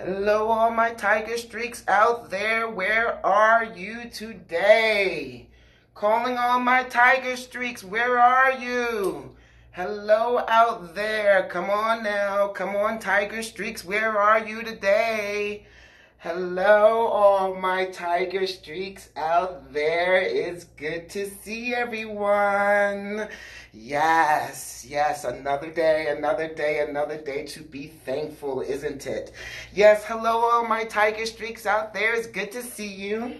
Hello, all my tiger streaks out there. Where are you today? Calling all my tiger streaks. Where are you? Hello out there. Come on now. Come on, tiger streaks. Where are you today? Hello, all my tiger streaks out there. It's good to see everyone. Yes, another day, another day to be thankful, isn't it? Yes, hello, all my tiger streaks out there. It's good to see you.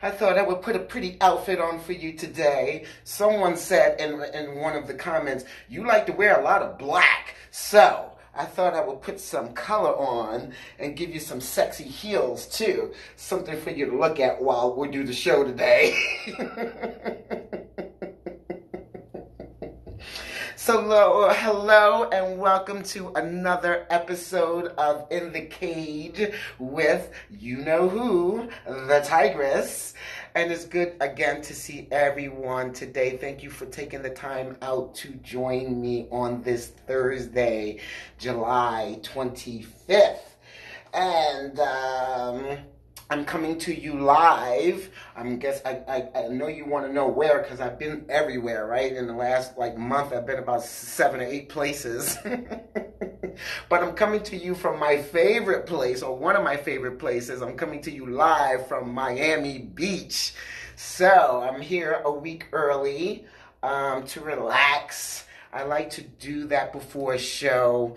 I thought I would put a pretty outfit on for you today. Someone said in one of the comments, you like to wear a lot of black. So, I thought I would put some color on and give you some sexy heels too. Something for you to look at while we do the show today. So hello and welcome to another episode of In the Cage with you know who, the Tigress. And it's good again to see everyone today. Thank you for taking the time out to join me on this Thursday, July 25th. And I'm coming to you live. I know you want to know where, because I've been everywhere, right? In the last month, I've been about 7 or 8 places. But I'm coming to you from my favorite place, or one of my favorite places. I'm coming to you live from Miami Beach. So I'm here a week early to relax. I like to do that before a show,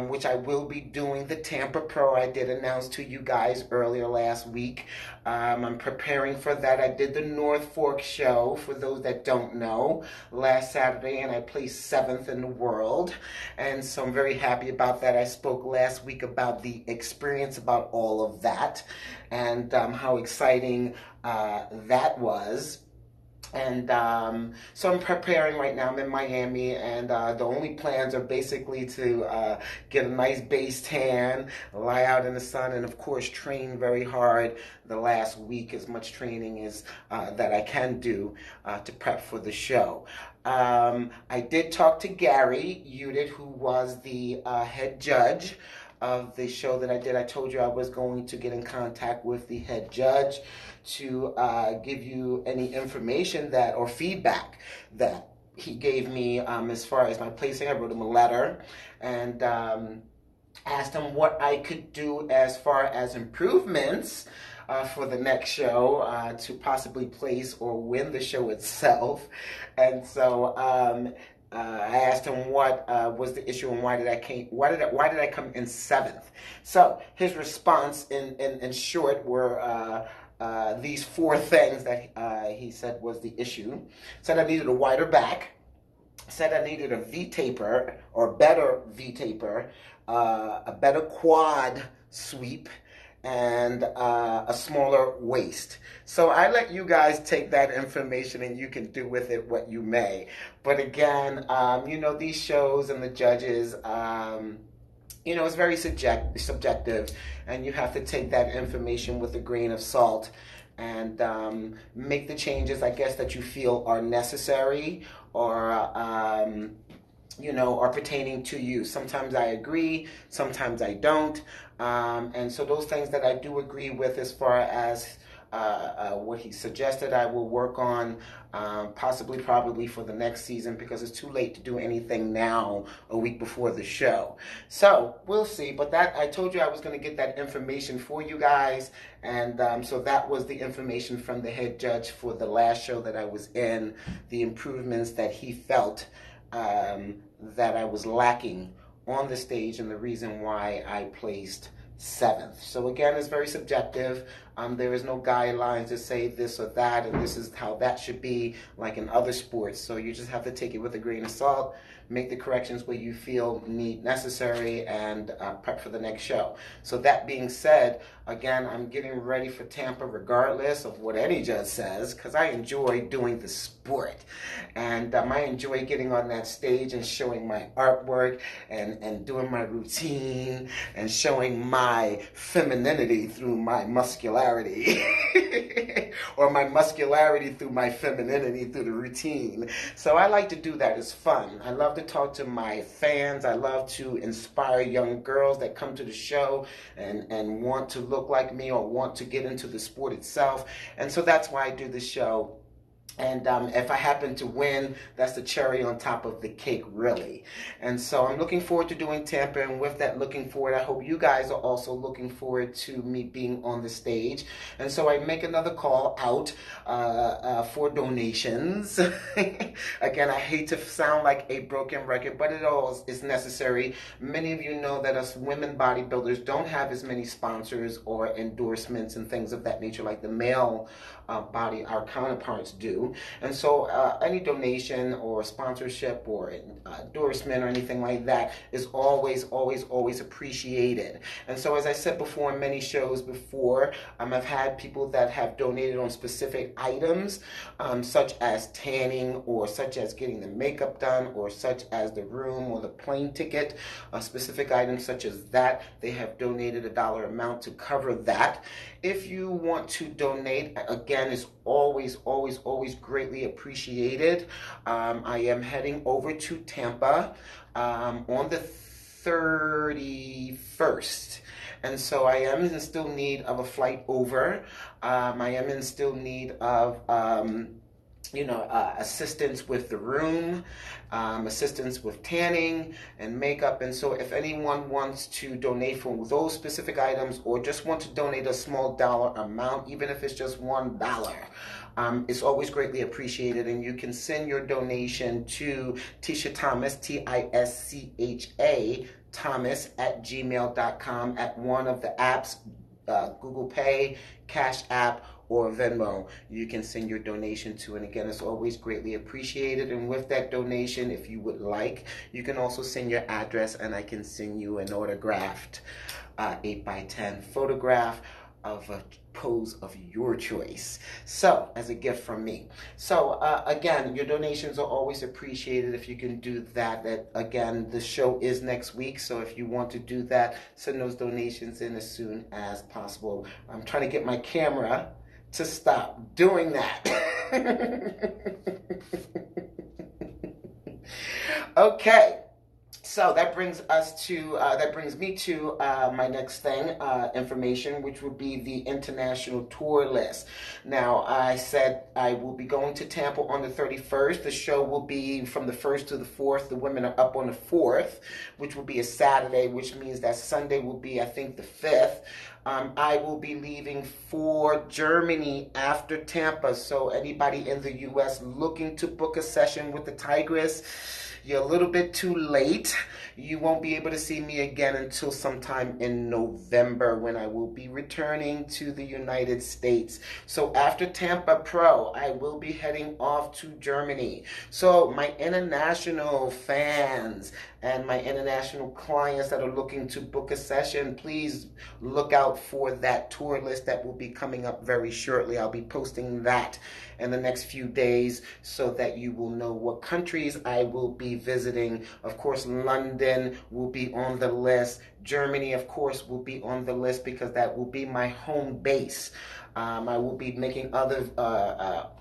which I will be doing the Tampa Pro. I did announce to you guys earlier last week. I'm preparing for that. I did the North Fork show, for those that don't know, last Saturday, and I placed 7th in the world. And so I'm very happy about that. I spoke last week about the experience, about all of that, and how exciting that was. And so I'm preparing right now. I'm in Miami, and the only plans are basically to get a nice base tan, lie out in the sun, and of course train very hard the last week, as much training as that I can do to prep for the show. I did talk to Gary Udit, who was the head judge of the show that I did. I told you I was going to get in contact with the head judge to give you any information that, or feedback that he gave me as far as my placing. I wrote him a letter and asked him what I could do as far as improvements for the next show to possibly place or win the show itself. And so I asked him what was the issue and why did I come in 7th. So his response in short were these 4 things that he said was the issue. Said I needed a wider back. Said I needed a V-taper, or better V-taper, a better quad sweep, and a smaller waist. So I let you guys take that information and you can do with it what you may. But again, these shows and the judges, it's very subjective, and you have to take that information with a grain of salt and make the changes, I guess, that you feel are necessary or are pertaining to you. Sometimes I agree, sometimes I don't. And so those things that I do agree with as far as what he suggested, I will work on probably for the next season, because it's too late to do anything now a week before the show. So we'll see. But that, I told you I was going to get that information for you guys. And so that was the information from the head judge for the last show that I was in, the improvements that he felt that I was lacking on the stage, and the reason why I placed 7th. So again, it's very subjective. There is no guidelines to say this or that, and this is how that should be, like in other sports. So you just have to take it with a grain of salt, make the corrections where you feel necessary, and prep for the next show. So that being said, again, I'm getting ready for Tampa regardless of what any judge says, because I enjoy doing the sport. And I enjoy getting on that stage and showing my artwork and doing my routine and showing my femininity through my muscularity. or my muscularity through my femininity, through the routine. So I like to do that. It's fun. I love to talk to my fans. I love to inspire young girls that come to the show and want to look like me or want to get into the sport itself. And so that's why I do the show. And if I happen to win, that's the cherry on top of the cake, really. And so I'm looking forward to doing Tampa. And with that, looking forward, I hope you guys are also looking forward to me being on the stage. And so I make another call out for donations. Again, I hate to sound like a broken record, but it all is necessary. Many of you know that us women bodybuilders don't have as many sponsors or endorsements and things of that nature like the male our counterparts do. And so any donation or sponsorship or endorsement or anything like that is always, always, always appreciated. And so as I said before in many shows before, I've had people that have donated on specific items, such as tanning or such as getting the makeup done or such as the room or the plane ticket, specific items such as that. They have donated a dollar amount to cover that. If you want to donate, again, it's always, always, always greatly appreciated. I am heading over to Tampa on the 31st. And so I am in still need of a flight over. I am in still need of assistance with the room, assistance with tanning and makeup. And so if anyone wants to donate for those specific items or just want to donate a small dollar amount, even if it's just $1, it's always greatly appreciated. And you can send your donation to Tisha Thomas, Tischa, Thomas at gmail.com at one of the apps, Google Pay, Cash App, or Venmo. You can send your donation to, and again, it's always greatly appreciated. And with that donation, if you would like, you can also send your address and I can send you an autographed 8x10 photograph of a pose of your choice, so as a gift from me. So again, your donations are always appreciated. If you can do that, again, the show is next week, so if you want to do that, send those donations in as soon as possible. I'm trying to get my camera to stop doing that. Okay. So that brings me to my next thing, information, which would be the international tour list. Now, I said I will be going to Tampa on the 31st. The show will be from the 1st to the 4th. The women are up on the 4th, which will be a Saturday, which means that Sunday will be, I think, the 5th. I will be leaving for Germany after Tampa. So anybody in the U.S. looking to book a session with the Tigress, you're a little bit too late. You won't be able to see me again until sometime in November when I will be returning to the United States. So after Tampa Pro, I will be heading off to Germany. So my international fans and my international clients that are looking to book a session, please look out for that tour list that will be coming up very shortly. I'll be posting that in the next few days so that you will know what countries I will be visiting. Of course, London will be on the list. Germany, of course, will be on the list because that will be my home base. I will be making other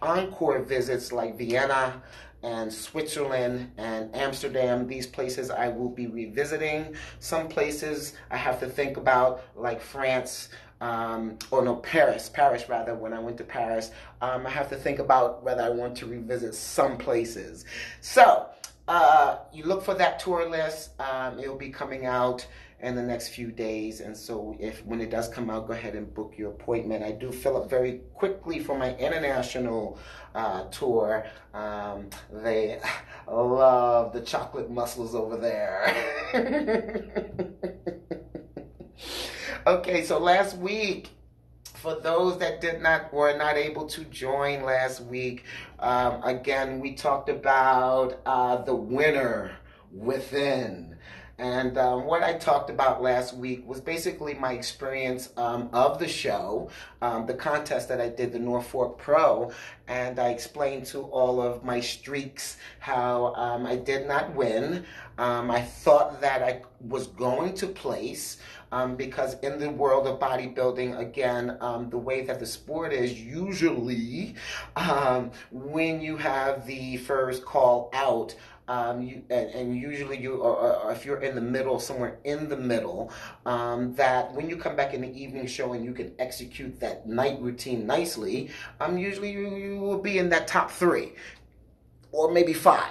encore visits like Vienna and Switzerland and Amsterdam. These places I will be revisiting. Some places I have to think about, like France, Paris rather. When I went to Paris, I have to think about whether I want to revisit some places. So you look for that tour list. It'll be coming out in the next few days, and so when it does come out, go ahead and book your appointment. I do fill up very quickly for my international tour. They love the chocolate muscles over there. Okay, so last week, for those that were not able to join last week, again, we talked about the winner within. And what I talked about last week was basically my experience of the show, the contest that I did, the Norfolk Pro, and I explained to all of my streaks how I did not win. I thought that I was going to place. because in the world of bodybuilding, again, the way that the sport is usually, when you have the first call out, and usually or if you're in the middle, somewhere in the middle, that when you come back in the evening show and you can execute that night routine nicely, usually you will be in that top 3 or maybe 5.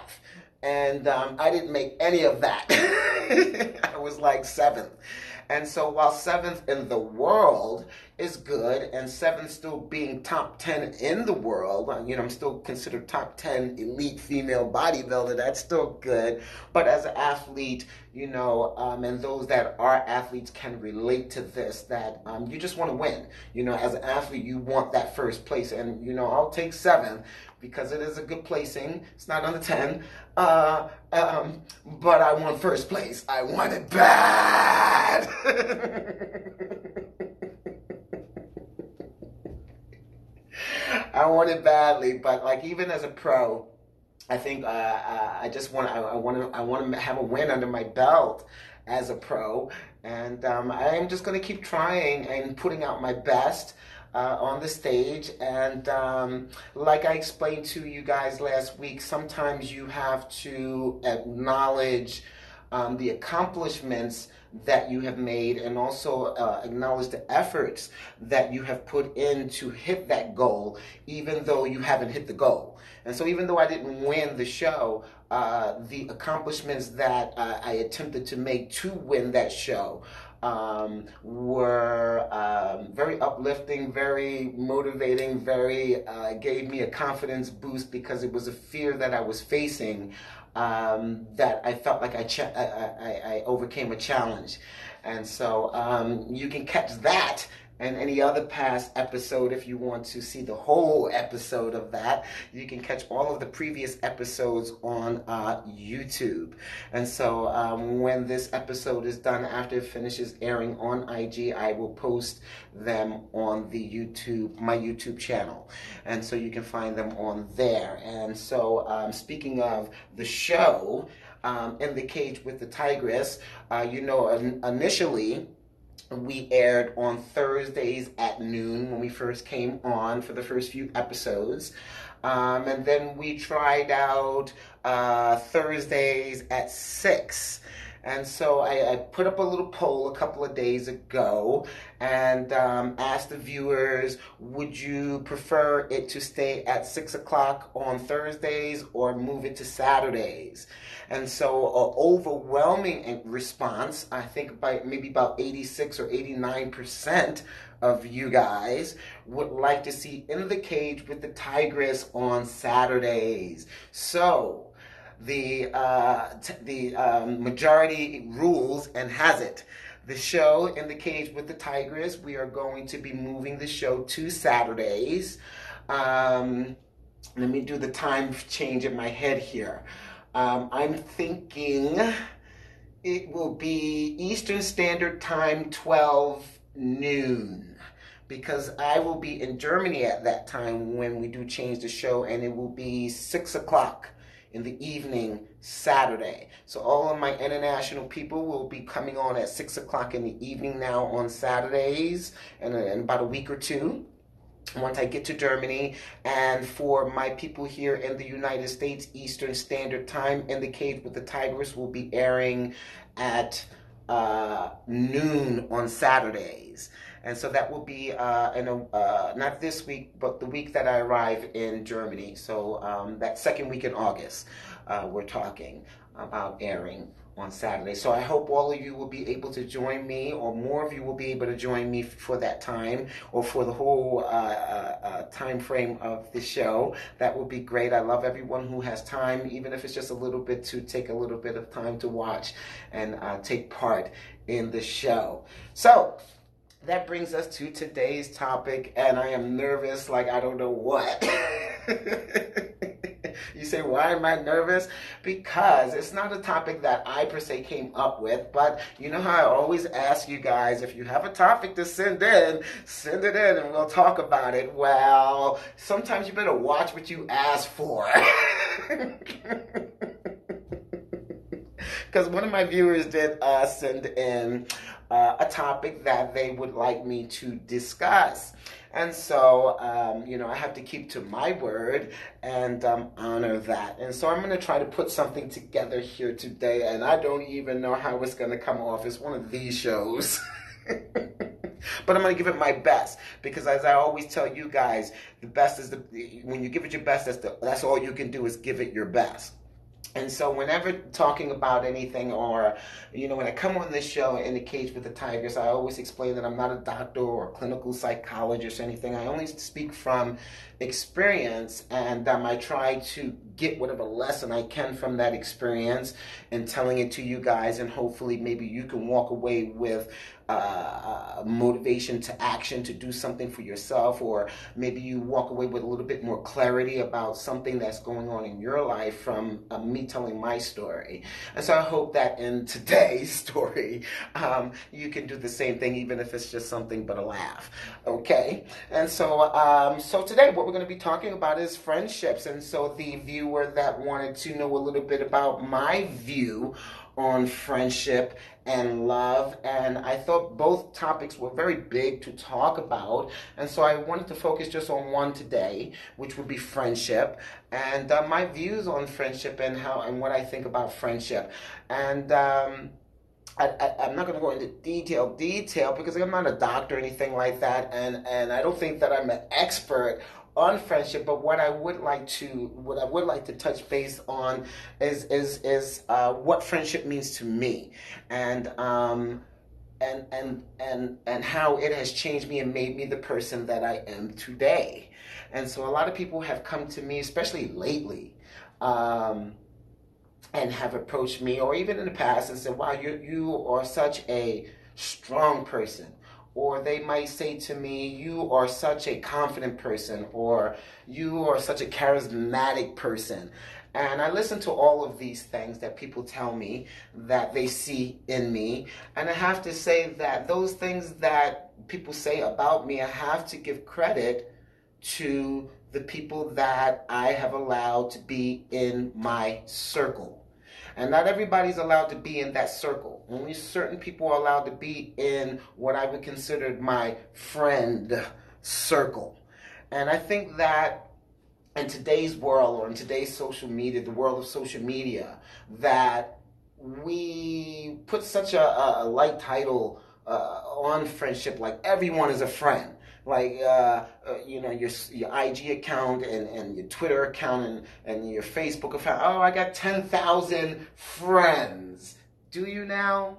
And I didn't make any of that. I was like 7th. And so while 7th in the world is good, and 7th still being top 10 in the world, I'm still considered top 10 elite female bodybuilder, that's still good. But as an athlete, and those that are athletes can relate to this, that you just want to win. As an athlete, you want that first place. And, I'll take 7th because it is a good placing. It's not under 10. But I want first place. I want it bad. I want it badly, but like even as a pro, I think I want to have a win under my belt as a pro, and I am just going to keep trying and putting out my best on the stage. And like I explained to you guys last week, sometimes you have to acknowledge the accomplishments that you have made, and also acknowledge the efforts that you have put in to hit that goal, even though you haven't hit the goal. And so even though I didn't win the show, the accomplishments that I attempted to make to win that show were very uplifting, very motivating, very gave me a confidence boost, because it was a fear that I was facing, that I felt like I overcame a challenge. And so you can catch that and any other past episode. If you want to see the whole episode of that, you can catch all of the previous episodes on YouTube. And so when this episode is done, after it finishes airing on IG, I will post them on the my YouTube channel. And so you can find them on there. And so speaking of the show, In the Cage with the Tigress, initially, we aired on Thursdays at noon when we first came on for the first few episodes. And then we tried out Thursdays at 6. And so I put up a little poll a couple of days ago and asked the viewers, would you prefer it to stay at 6 o'clock on Thursdays or move it to Saturdays? And so overwhelming response, I think maybe about 86 or 89% of you guys would like to see In the Cage with the Tigress on Saturdays. So the majority rules and has it. The show In the Cage with the Tigress, we are going to be moving the show to Saturdays. Let me do the time change in my head here. I'm thinking it will be Eastern Standard Time, 12 noon, because I will be in Germany at that time when we do change the show, and it will be 6 o'clock in the evening Saturday. So all of my international people will be coming on at 6 o'clock in the evening now on Saturdays, in about a week or two, once I get to Germany. And for my people here in the United States, Eastern Standard Time, In the Cage with the Tigress will be airing at noon on Saturdays. And so that will be not this week, but the week that I arrive in Germany. So that second week in August, we're talking about airing on Saturday. So I hope all of you will be able to join me, or more of you will be able to join me for that time, or for the whole time frame of the show. That would be great. I love everyone who has time, even if it's just a little bit, to take a little bit of time to watch and take part in the show. So that brings us to today's topic, and I am nervous like I don't know what. You say, why am I nervous? Because it's not a topic that I per se came up with, but you know how I always ask you guys, if you have a topic to send it in and we'll talk about it. Well, sometimes you better watch what you ask for. because one of my viewers did send in a topic that they would like me to discuss. And so, I have to keep to my word and honor that. And so I'm going to try to put something together here today, and I don't even know how it's going to come off. It's one of these shows. But I'm going to give it my best, because as I always tell you guys, the best is when you give it your best, that's all you can do is give it your best. And so whenever talking about anything, or, when I come on this show, In the Cage with the Tigress, I always explain that I'm not a doctor or a clinical psychologist or anything. I only speak from experience, and I try to get whatever lesson I can from that experience and telling it to you guys, and hopefully maybe you can walk away with motivation to action, to do something for yourself, or maybe you walk away with a little bit more clarity about something that's going on in your life from me telling my story. And so I hope that in today's story, you can do the same thing, even if it's just something but a laugh. Okay? And so, so today what we're going to be talking about is friendships. And so the viewer that wanted to know a little bit about my view on friendship and love, and I thought both topics were very big to talk about, and so I wanted to focus just on one today, which would be friendship, and my views on friendship and what I think about friendship. And I'm not going to go into detail because I'm not a doctor or anything like that, and I don't think that I'm an expert on friendship. But what I would like to touch base on is what friendship means to me, and how it has changed me and made me the person that I am today. And so a lot of people have come to me, especially lately, and have approached me, or even in the past, and said, wow, you are such a strong person. Or they might say to me, you are such a confident person, or you are such a charismatic person. And I listen to all of these things that people tell me that they see in me. And I have to say that those things that people say about me, I have to give credit to the people that I have allowed to be in my circle. And not everybody's allowed to be in that circle. Only certain people are allowed to be in what I would consider my friend circle. And I think that in today's world, or in today's social media, the world of social media, that we put such a light title on friendship, like everyone is a friend. Like your IG account and your Twitter account and your Facebook account. Oh, I got 10,000 friends. Do you now?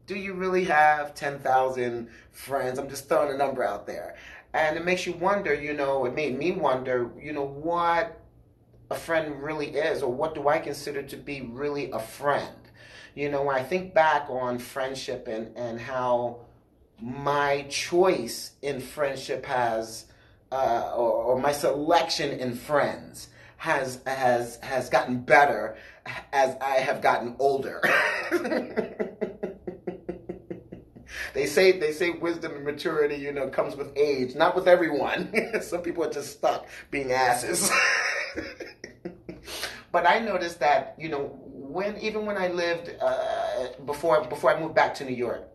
Do you really have 10,000 friends? I'm just throwing a number out there. And it makes you wonder, it made me wonder, what a friend really is, or what do I consider to be really a friend? When I think back on friendship and how my choice in friendship has, or my selection in friends has gotten better as I have gotten older. They say wisdom and maturity, comes with age. Not with everyone. Some people are just stuck being asses. But I noticed that, when I lived before I moved back to New York,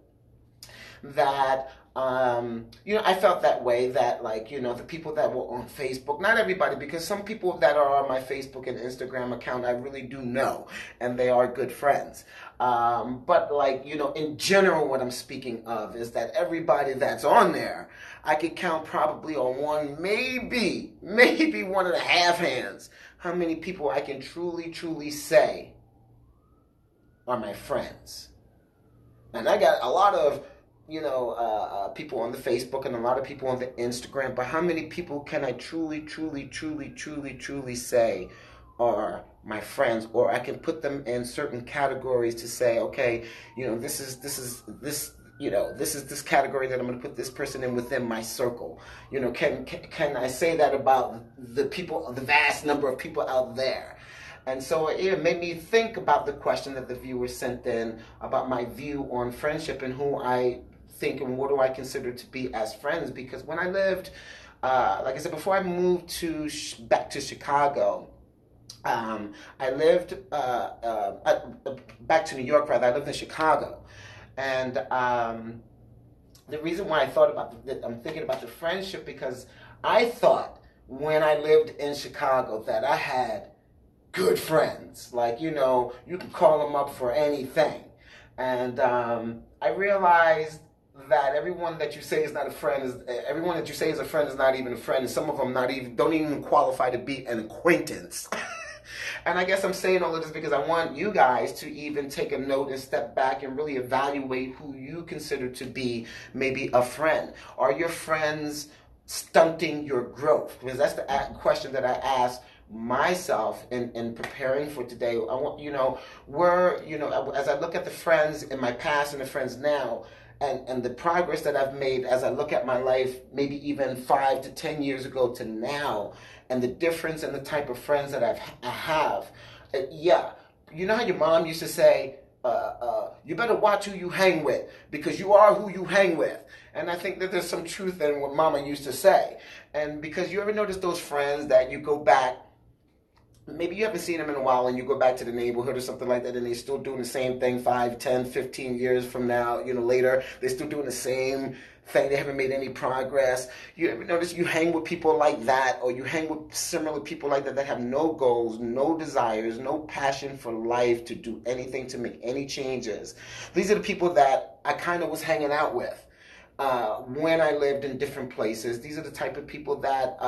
that I felt that way, that the people that were on Facebook, not everybody, because some people that are on my Facebook and Instagram account I really do know, and they are good friends. But in general, what I'm speaking of is that everybody that's on there, I could count probably on one, maybe one and a half hands, how many people I can truly say are my friends. And I got a lot of people on the Facebook and a lot of people on the Instagram, but how many people can I truly say are my friends? Or I can put them in certain categories to say, okay, this is this category that I'm going to put this person in within my circle. Can I say that about the people, the vast number of people out there? And so it made me think about the question that the viewer sent in about my view on friendship and who I think and what do I consider to be as friends. Because when I lived, like I said, before I moved back to Chicago, I lived back to New York, rather. I lived in Chicago, and the reason why I thought about I'm thinking about the friendship because I thought when I lived in Chicago that I had good friends. Like, you can call them up for anything. And I realized that everyone that you say is not a friend is everyone that you say is a friend is not even a friend, and some of them not even don't even qualify to be an acquaintance. And I guess I'm saying all of this because I want you guys to even take a note and step back and really evaluate who you consider to be maybe a friend. Are your friends stunting your growth? Because that's the question that I asked myself in preparing for today. I want, as I look at the friends in my past and the friends now, and the progress that I've made as I look at my life, maybe even 5 to 10 years ago to now, and the difference in the type of friends that I have. Yeah, you know how your mom used to say, you better watch who you hang with because you are who you hang with. And I think that there's some truth in what Mama used to say. And because you ever notice those friends that you go back, maybe you haven't seen them in a while and you go back to the neighborhood or something like that and they're still doing the same thing 5, 10, 15 years from now, later, they're still doing the same thing. They haven't made any progress. You ever notice you hang with people like that, or you hang with similar people like that that have no goals, no desires, no passion for life to do anything, to make any changes? These are the people that I kind of was hanging out with when I lived in different places. These are the type of people that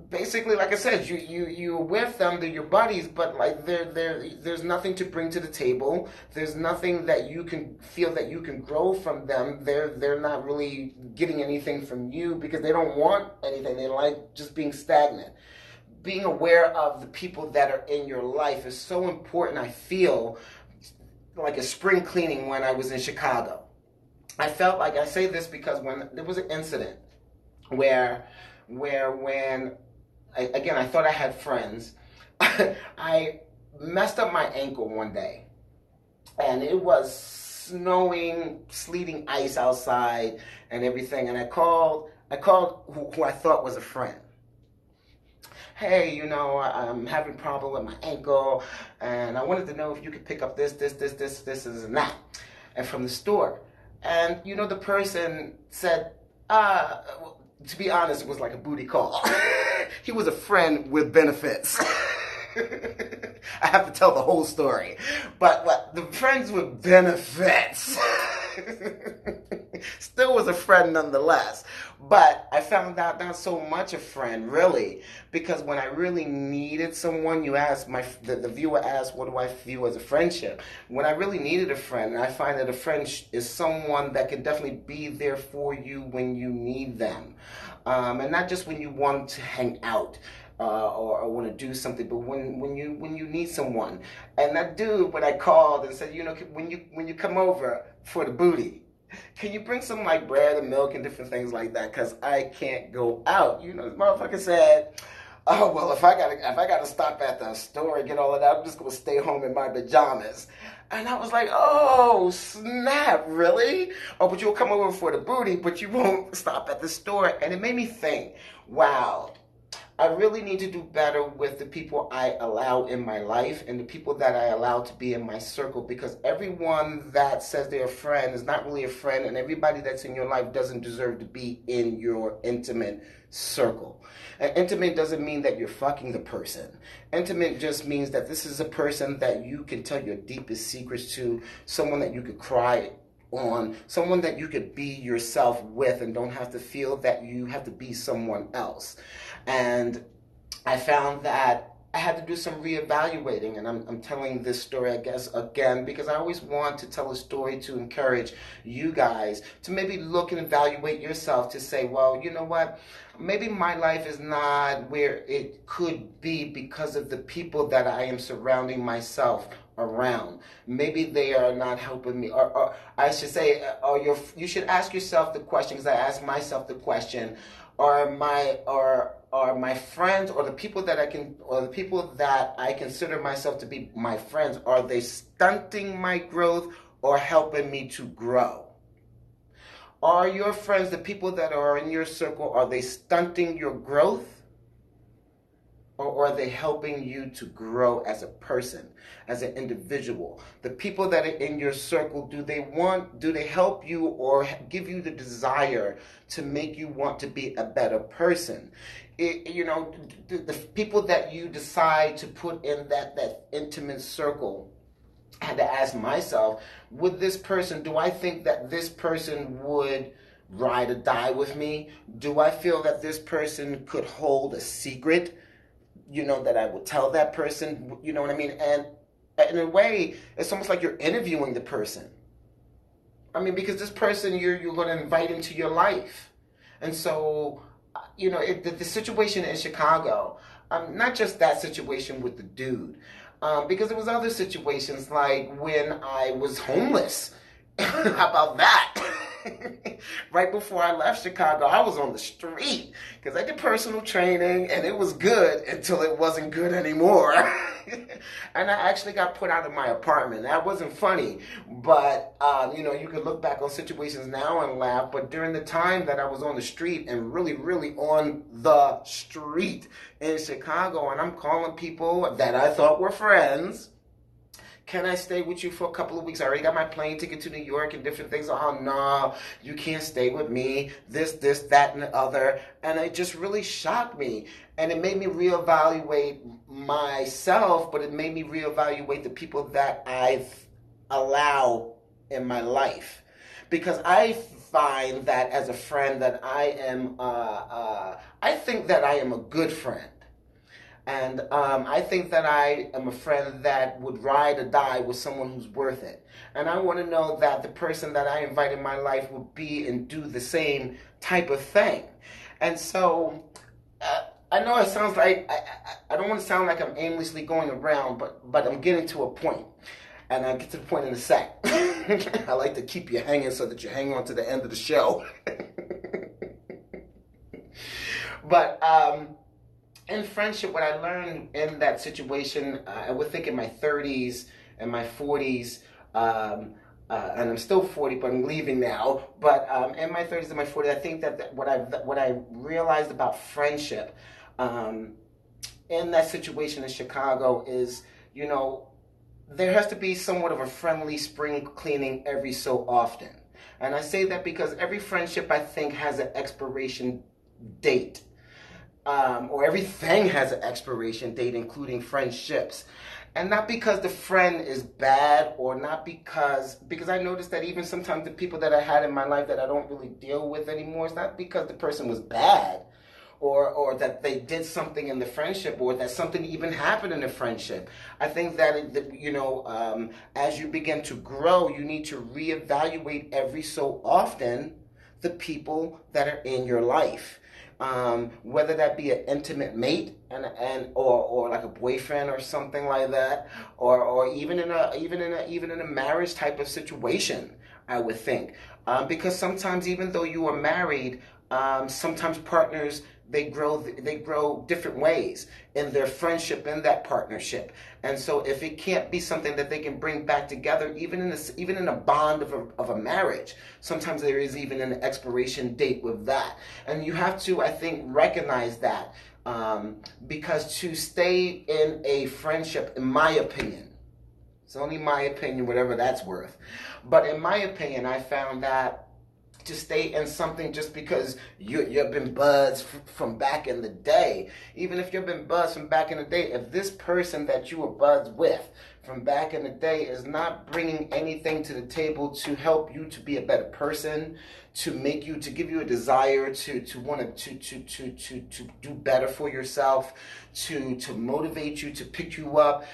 basically, like I said, you're with them, they're your buddies, but like there's nothing to bring to the table. There's nothing that you can feel that you can grow from them. They're not really getting anything from you because they don't want anything. They like just being stagnant. Being aware of the people that are in your life is so important. I feel like a spring cleaning when I was in Chicago. I felt like, I say this because when there was an incident where when I thought I had friends, I messed up my ankle one day, and it was snowing, sleeting ice outside, and everything. And I called who I thought was a friend. Hey, I'm having a problem with my ankle, and I wanted to know if you could pick up this, and that, and from the store. And the person said, to be honest, it was like a booty call. He was a friend with benefits. I have to tell the whole story. But the friends with benefits still was a friend nonetheless. But I found out not so much a friend, really, because when I really needed someone, you asked, the viewer asked, what do I view as a friendship? When I really needed a friend, I find that a friend is someone that can definitely be there for you when you need them. And not just when you want to hang out. Or want to do something, but when you need someone. And that dude, when I called and said, when you come over for the booty, can you bring some like bread and milk and different things like that? Cause I can't go out. This motherfucker said, oh well, if I gotta stop at the store and get all of that, I'm just gonna stay home in my pajamas. And I was like, oh snap, really? Oh, but you'll come over for the booty, but you won't stop at the store. And it made me think, wow, I really need to do better with the people I allow in my life and the people that I allow to be in my circle, because everyone that says they're a friend is not really a friend, and everybody that's in your life doesn't deserve to be in your intimate circle. And intimate doesn't mean that you're fucking the person. Intimate just means that this is a person that you can tell your deepest secrets to, someone that you could cry on, someone that you could be yourself with and don't have to feel that you have to be someone else. And I found that I had to do some reevaluating, and I'm telling this story, I guess, again, because I always want to tell a story to encourage you guys to maybe look and evaluate yourself to say, well, you know what, maybe my life is not where it could be because of the people that I am surrounding myself around. Maybe they are not helping me, or I should say, you should ask yourself the question, because I asked myself the question, are my friends, or the people that I consider myself to be my friends, are they stunting my growth or helping me to grow? Are your friends, the people that are in your circle, are they stunting your growth? Or are they helping you to grow as a person, as an individual? The people that are in your circle, do they help you or give you the desire to make you want to be a better person? The people that you decide to put in that intimate circle, I had to ask myself, do I think that this person would ride or die with me? Do I feel that this person could hold a secret, that I would tell that person, you know what I mean? And in a way, it's almost like you're interviewing the person. I mean, because this person you're going to invite into your life. And so, the situation in Chicago, not just that situation with the dude, because there was other situations like when I was homeless. How about that? Right before I left Chicago, I was on the street because I did personal training and it was good until it wasn't good anymore. And I actually got put out of my apartment. That wasn't funny, but you could look back on situations now and laugh. But during the time that I was on the street and really, really on the street in Chicago, and I'm calling people that I thought were friends, can I stay with you for a couple of weeks? I already got my plane ticket to New York and different things. Oh, no, you can't stay with me. This, that, and the other. And it just really shocked me. And it made me reevaluate myself, but it made me reevaluate the people that I allow in my life. Because I find that as a friend that I think that I am a good friend. And I think that I am a friend that would ride or die with someone who's worth it. And I want to know that the person that I invite in my life will be and do the same type of thing. And so I know it sounds like, I don't want to sound like I'm aimlessly going around, but I'm getting to a point. And I'll get to the point in a sec. I like to keep you hanging so that you hang on to the end of the show. But in friendship, what I learned in that situation, I would think in my 30s and my 40s, and I'm still 40, but I'm leaving now. But in my 30s and my 40s, I think that what I realized about friendship in that situation in Chicago is, there has to be somewhat of a friendly spring cleaning every so often. And I say that because every friendship, I think, has an expiration date. Or everything has an expiration date, including friendships. And not because the friend is bad, or not because I noticed that even sometimes the people that I had in my life that I don't really deal with anymore, it's not because the person was bad, or that they did something in the friendship, or that something even happened in the friendship. I think that, as you begin to grow, you need to reevaluate every so often the people that are in your life. Whether that be an intimate mate or like a boyfriend or something like that, or even in a marriage type of situation, I would think, because sometimes even though you are married, sometimes partners, they grow different ways in their friendship, in that partnership. And so if it can't be something that they can bring back together, even in a bond of a marriage, sometimes there is even an expiration date with that. And you have to, I think, recognize that, because to stay in a friendship, in my opinion, it's only my opinion, whatever that's worth, but in my opinion, I found that to stay in something just because you've been buds from back in the day, even if you've been buds from back in the day, if this person that you were buds with from back in the day is not bringing anything to the table to help you to be a better person, to give you a desire to want to do better for yourself, to motivate you, to pick you up,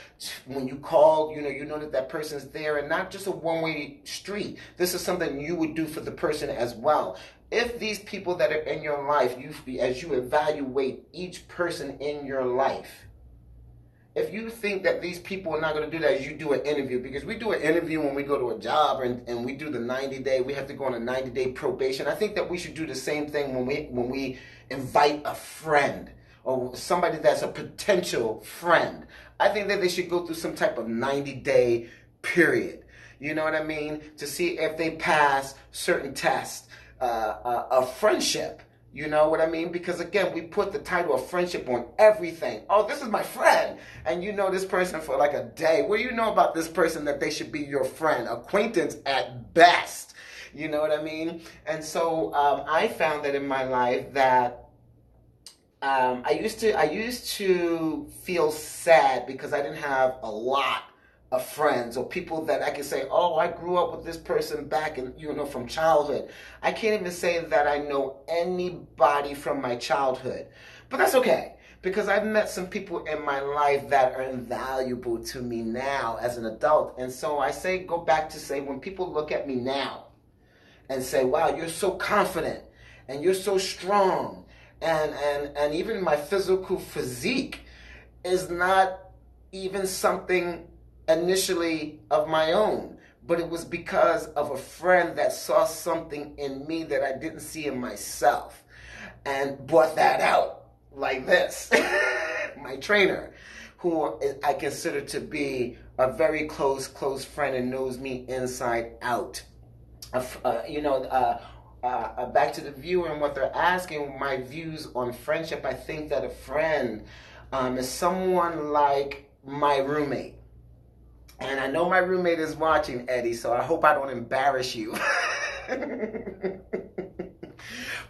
when you call, you know that person's there, and not just a one-way street. This is something you would do for the person as well. If these people that are in your life, as you evaluate each person in your life, if you think that these people are not going to do that, as you do an interview, because we do an interview when we go to a job, and we do the 90-day, we have to go on a 90-day probation. I think that we should do the same thing when we invite a friend or somebody that's a potential friend. I think that they should go through some type of 90-day period. You know what I mean? To see if they pass certain tests of friendship. You know what I mean? Because again, we put the title of friendship on everything. Oh, this is my friend. And you know this person for like a day. What do you know about this person that they should be your friend? Acquaintance at best. You know what I mean? And so I found that in my life that I used to feel sad because I didn't have a lot of friends or people that I could say, oh, I grew up with this person back in, from childhood. I can't even say that I know anybody from my childhood, but that's okay because I've met some people in my life that are invaluable to me now as an adult. And so I go back to say, when people look at me now and say, wow, you're so confident and you're so strong, and even my physical physique is not even something initially of my own, but it was because of a friend that saw something in me that I didn't see in myself and brought that out like this. My trainer, who I consider to be a very close friend and knows me inside out. Back to the viewer and what they're asking, my views on friendship, I think that a friend is someone like my roommate. And I know my roommate is watching, Eddie, so I hope I don't embarrass you.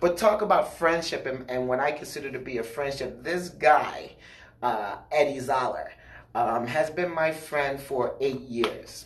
But talk about friendship and what I consider to be a friendship. This guy, Eddie Zoller, has been my friend for 8 years.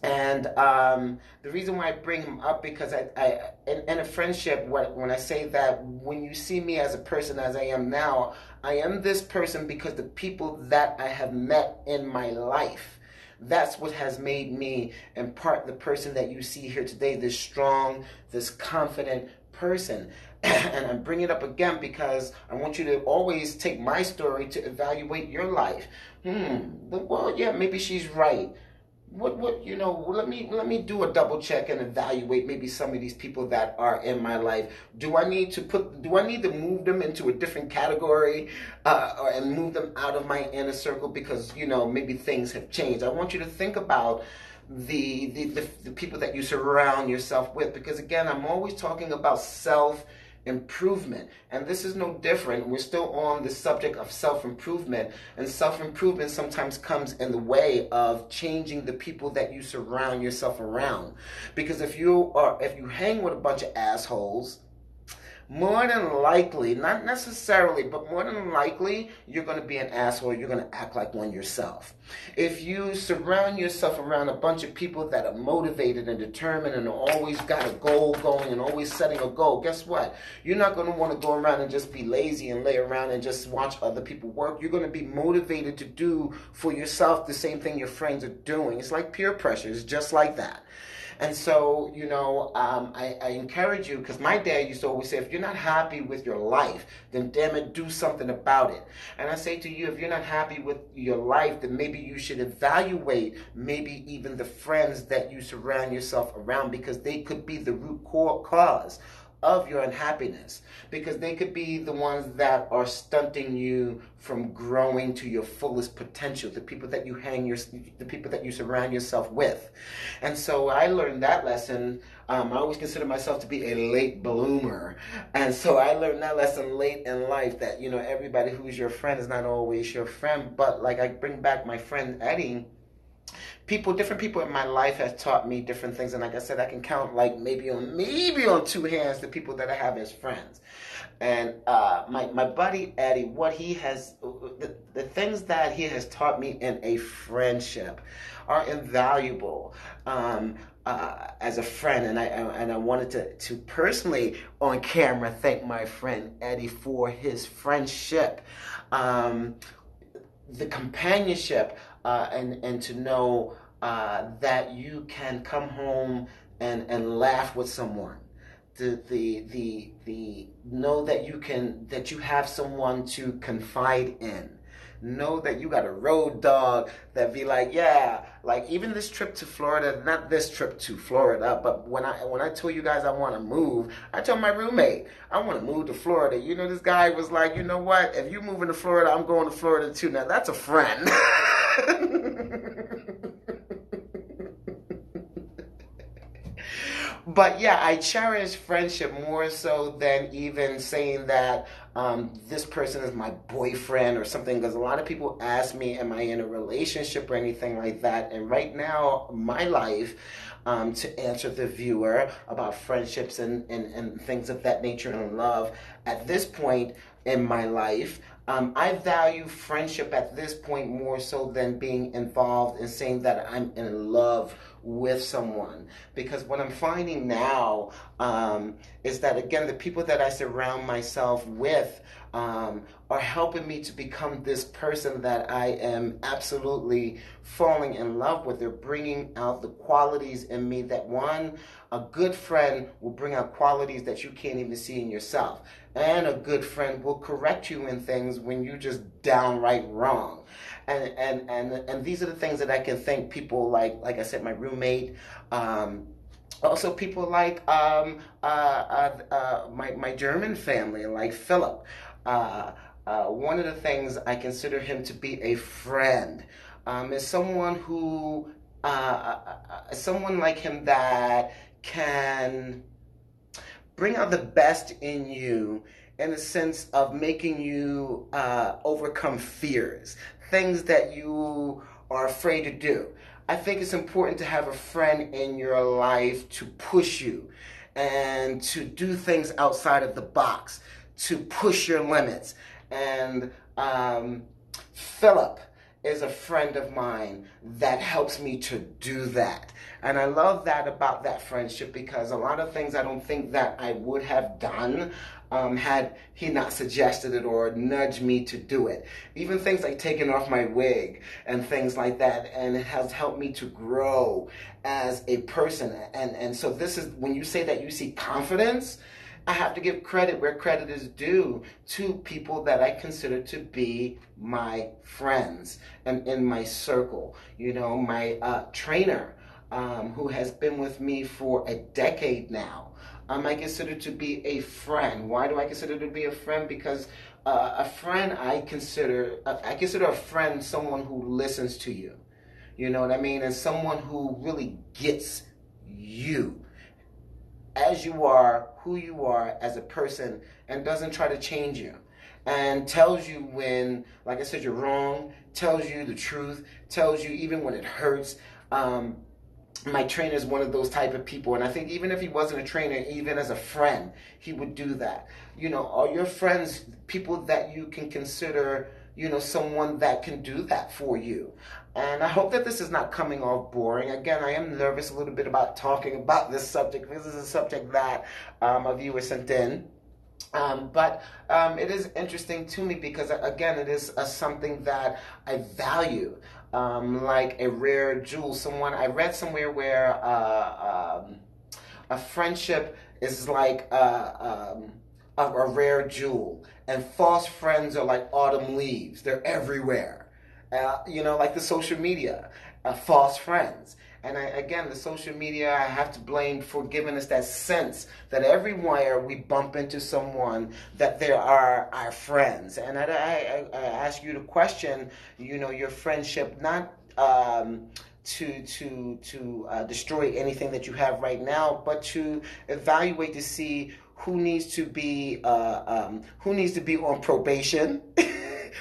And the reason why I bring him up, because in a friendship, when I say that when you see me as a person as I am now, I am this person because the people that I have met in my life, that's what has made me, in part, the person that you see here today, this strong, this confident person. And I'm bringing it up again because I want you to always take my story to evaluate your life. Well, yeah, maybe she's right. Let me do a double check and evaluate maybe some of these people that are in my life. Do I need to move them into a different category and move them out of my inner circle because maybe things have changed? I want you to think about the people that you surround yourself with, because again, I'm always talking about self-improvement, and this is no different. We're still on the subject of self-improvement, and self-improvement sometimes comes in the way of changing the people that you surround yourself around. Because if you hang with a bunch of assholes, more than likely, not necessarily, but more than likely, you're going to be an asshole. You're going to act like one yourself. If you surround yourself around a bunch of people that are motivated and determined and always got a goal going and always setting a goal, guess what? You're not going to want to go around and just be lazy and lay around and just watch other people work. You're going to be motivated to do for yourself the same thing your friends are doing. It's like peer pressure. It's just like that. And so, I encourage you, because my dad used to always say, if you're not happy with your life, then damn it, do something about it. And I say to you, if you're not happy with your life, then maybe you should evaluate maybe even the friends that you surround yourself around, because they could be the root cause of your unhappiness, because they could be the ones that are stunting you from growing to your fullest potential, the people that you surround yourself with. And so I learned that lesson. I always consider myself to be a late bloomer, and so I learned that lesson late in life, that everybody who's your friend is not always your friend. But like, I bring back my friend Eddie. Different people in my life have taught me different things, and like I said, I can count like maybe on two hands the people that I have as friends. And my buddy Eddie, what he has, the things that he has taught me in a friendship are invaluable as a friend. And I wanted to personally on camera thank my friend Eddie for his friendship, the companionship. And to know that you can come home and laugh with someone, the know that you have someone to confide in, know that you got a road dog that be like, yeah, like even this trip to Florida, not this trip to Florida, but when I told you guys I want to move, I told my roommate I want to move to Florida. This guy was like, you know what? If you move into Florida, I'm going to Florida too. Now that's a friend. But yeah, I cherish friendship more so than even saying that this person is my boyfriend or something. Because a lot of people ask me, am I in a relationship or anything like that? And right now, my life, to answer the viewer about friendships and things of that nature and love, at this point in my life, I value friendship at this point more so than being involved in saying that I'm in love with someone. Because what I'm finding now is that, again, the people that I surround myself with are helping me to become this person that I am absolutely falling in love with. They're bringing out the qualities in me that a good friend will bring out qualities that you can't even see in yourself. And a good friend will correct you in things when you just downright wrong. And these are the things that I can thank people like I said, my roommate, also people like my German family, like Philip. One of the things I consider him to be a friend is someone like him that can bring out the best in you in the sense of making you overcome fears, things that you are afraid to do. I think it's important to have a friend in your life to push you and to do things outside of the box, to push your limits. And Philip is a friend of mine that helps me to do that. And I love that about that friendship, because a lot of things I don't think that I would have done had he not suggested it or nudged me to do it. Even things like taking off my wig and things like that. And it has helped me to grow as a person. And so this is, when you say that you see confidence, I have to give credit where credit is due to people that I consider to be my friends and in my circle. You know, my trainer, who has been with me for a decade now, I consider to be a friend. Why do I consider to be a friend? Because a friend, I consider a friend someone who listens to you. You know what I mean? And someone who really gets you as you are, who you are as a person, and doesn't try to change you, and tells you when, like I said, you're wrong, tells you the truth, tells you even when it hurts. My trainer is one of those type of people, and I think even if he wasn't a trainer, even as a friend, he would do that. You know, are your friends people that you can consider, you know, someone that can do that for you? And I hope that this is not coming off boring. Again, I am nervous a little bit about talking about this subject. This is a subject that a viewer sent in. But it is interesting to me because, again, it is something that I value, like a rare jewel. I read somewhere where a friendship is like a rare jewel, and false friends are like autumn leaves. They're everywhere. You know, like the social media, false friends. And again, the social media, I have to blame for giving us that sense that everywhere we bump into someone, that there are our friends. And I ask you to question, you know, your friendship, not to destroy anything that you have right now, but to evaluate to see who needs to be on probation,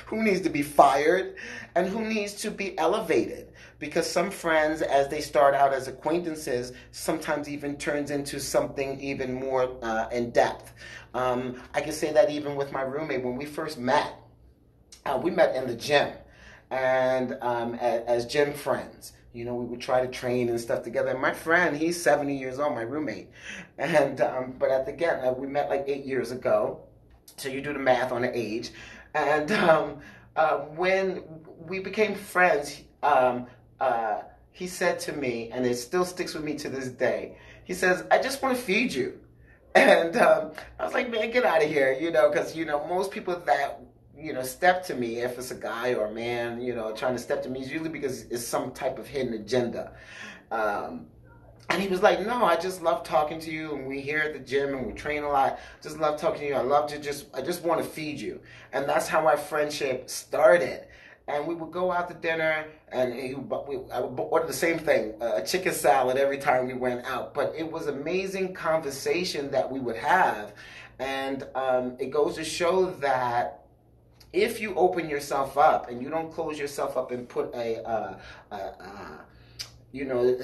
who needs to be fired, and who needs to be elevated. Because some friends, as they start out as acquaintances, sometimes even turns into something even more in depth. I can say that even with my roommate, when we first met, we met in the gym, and as gym friends. You know, we would try to train and stuff together. And my friend, he's 70 years old, my roommate. And but again, we met like 8 years ago. So you do the math on the age. And when we became friends, he said to me, and it still sticks with me to this day, he says, I just want to feed you. And I was like, man, get out of here, you know, because, you know, most people that, you know, step to me, if it's a guy or a man, you know, trying to step to me, is usually because it's some type of hidden agenda. And he was like, no, I just love talking to you, and we here at the gym and we train a lot. Just love talking to you. I just want to feed you. And that's how our friendship started. and we would go out to dinner, and I would order the same thing, a chicken salad every time we went out. But it was amazing conversation that we would have, and it goes to show that if you open yourself up and you don't close yourself up and put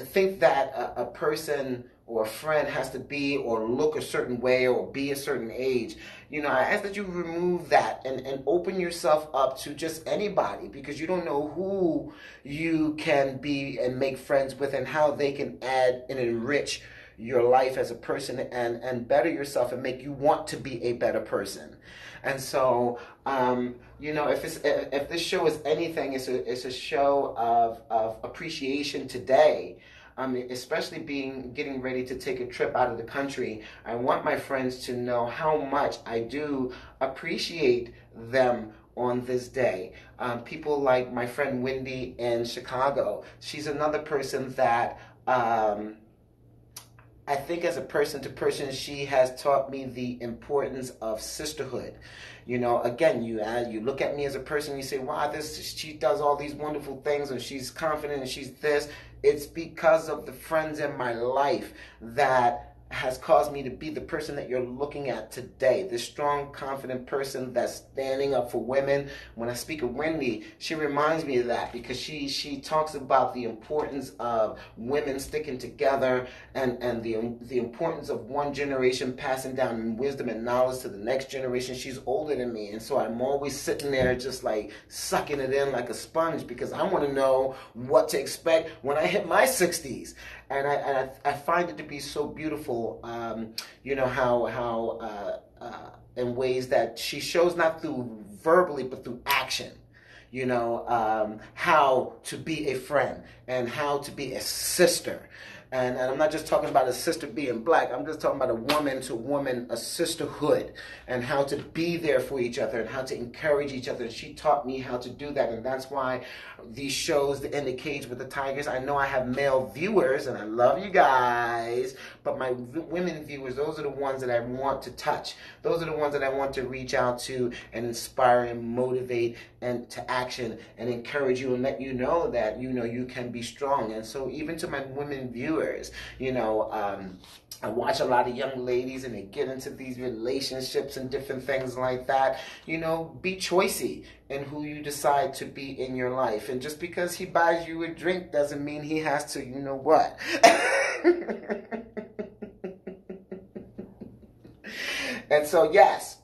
think that a person or a friend has to be or look a certain way or be a certain age, I ask that you remove that and open yourself up to just anybody, because you don't know who you can be and make friends with and how they can add and enrich your life as a person and better yourself and make you want to be a better person. And so, if this show is anything, it's a show of appreciation today. Especially getting ready to take a trip out of the country. I want my friends to know how much I do appreciate them on this day. People like my friend Wendy in Chicago. She's another person that I think as a person to person, she has taught me the importance of sisterhood. Again, you look at me as a person, you say, wow, she does all these wonderful things, and she's confident, and she's this. It's because of the friends in my life that has caused me to be the person that you're looking at today. This strong, confident person that's standing up for women. When I speak of Wendy, she reminds me of that, because she talks about the importance of women sticking together and the importance of one generation passing down wisdom and knowledge to the next generation. She's older than me, and so I'm always sitting there just like sucking it in like a sponge, because I want to know what to expect when I hit my 60s. And I find it to be so beautiful, how in ways that she shows, not through verbally, but through action, how to be a friend and how to be a sister. And I'm not just talking about a sister being black. I'm just talking about a woman to woman, a sisterhood, and how to be there for each other and how to encourage each other. And she taught me how to do that. And that's why these shows, the In the Cage with the Tigers, I know I have male viewers, and I love you guys, but my women viewers, those are the ones that I want to touch. Those are the ones that I want to reach out to and inspire and motivate and to action and encourage you and let you know that, you can be strong. And so even to my women viewers, I watch a lot of young ladies and they get into these relationships and different things like that. Be choicey in who you decide to be in your life. And just because he buys you a drink doesn't mean he has to, what. And so, yes,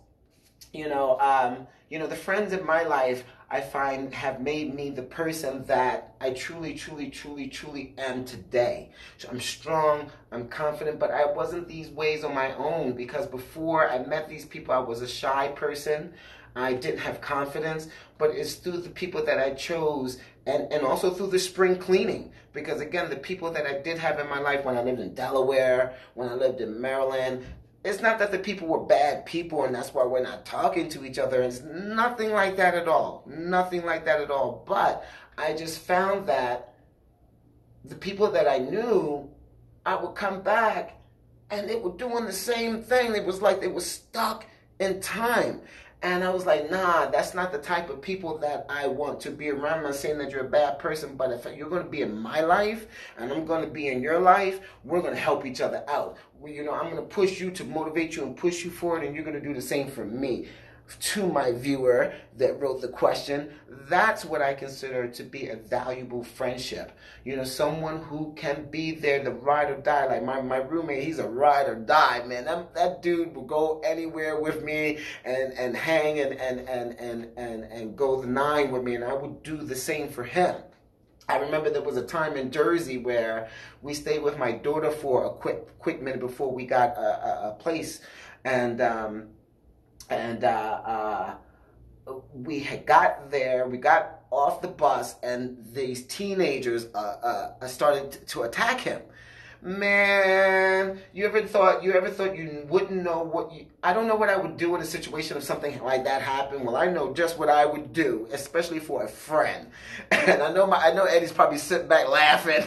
the friends in my life, I find, have made me the person that I truly, truly, truly, truly am today. So I'm strong, I'm confident, but I wasn't these ways on my own, because before I met these people, I was a shy person. I didn't have confidence, but it's through the people that I chose and also through the spring cleaning. Because again, the people that I did have in my life when I lived in Delaware, when I lived in Maryland, it's not that the people were bad people and that's why we're not talking to each other. It's nothing like that at all. Nothing like that at all. But I just found that the people that I knew, I would come back and they were doing the same thing. It was like they were stuck in time. And I was like, nah, that's not the type of people that I want to be around. I'm not saying that you're a bad person, but if you're going to be in my life and I'm going to be in your life, we're going to help each other out. I'm going to push you to motivate you and push you forward, and you're going to do the same for me. To my viewer that wrote the question, that's what I consider to be a valuable friendship. Someone who can be there, the ride or die. Like my roommate, he's a ride or die, man. That dude will go anywhere with me and hang and go the 9 with me, and I would do the same for him. I remember there was a time in Jersey where we stayed with my daughter for a quick minute before we got a place, and we had got there, we got off the bus, and these teenagers started to attack him. Man, you ever thought you wouldn't know I don't know what I would do in a situation if something like that happened. Well, I know just what I would do, especially for a friend. And I know Eddie's probably sitting back laughing.